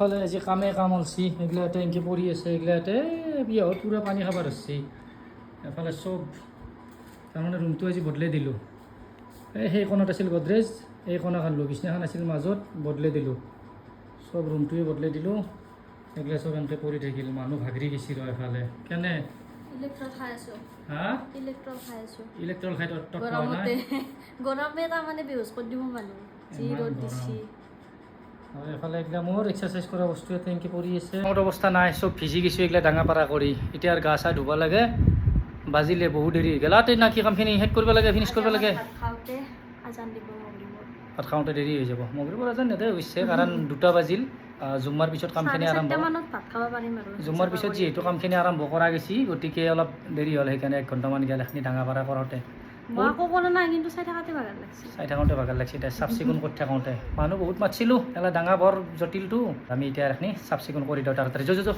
ফালে যে কামে কাম অলছি এগুলা টেংকি পৰি আছে এগুলাতে বিয়াহত পুৰা পানী খাবাৰ হচ্ছি এফালে চব তাৰমানে ৰুমটো আজি বদলাই দিলোঁ সেই কোণত আছিল গডৰেজ এই কোণা খালোঁ বিছনাখন আছিল মাজত বদলাই দিলোঁ চব ৰুমটোৱে বদলাই দিলোঁ এগুলা চব এনেকৈ পৰি থাকিল মানুহ ভাগৰি গেছি ৰ এফালে কেনে ইলেক্ট্ৰল খাই আছো হা ইলেক্ট্ৰল খাই আছো ইলেক্ট্ৰল খাই তত খোৱা নাই গৰমে তাৰমানে বেহুচ কৰি দিব মানুহ যি ইমান ৰ'দ গৰম। দিছি আৰু এফালে এইগিলা মোৰ এক্সাৰচাইজ কৰা বস্তু এটা এনেকৈ পৰি আছে মোৰ অৱস্থা নাই চব ভিজি গৈছোঁ এইগিলা ডাঙা পাৰা কৰি এতিয়া আৰু গা চা ধুব লাগে বাজিলে বহুত দেৰি হৈ গ'ল তাতে না কি কামখিনি শেষ কৰিব লাগে ফিনিছ কৰিব লাগে ভাত খাওঁতে আজান দিব মগৰিবৰ ভাত খাওঁতে দেৰি হৈ যাব মগৰিবৰ আজান নেদে হৈছে কাৰণ 2টা বাজিল জুম্মাৰ পিছত কামখিনি আৰম্ভ 4:30 মানত ভাত খাব পাৰিম আৰু জুম্মাৰ পিছত যিহেতু কামখিনি আৰম্ভ কৰা গৈছি গতিকে অলপ দেৰি হ'ল সেইকাৰণে 1 ঘণ্টামান গ'ল এইখিনি ডাঙা পাৰা কৰোঁতে মই আকৌ ক'লো নাই কিন্তু চাই থাকাতে ভাগৰ লাগছে চাই থাকোঁতে ভাগৰ লাগছে এতিয়া চাফ চিকুণ কৰি থাকোঁতে মানুহ বহুত মাতিছিলোঁ এলা ডাঙা বৰ জটিলটো আমি এতিয়া এইখিনি চাফ চিকুণ কৰি দিওঁ তাড়াতাড়ি যো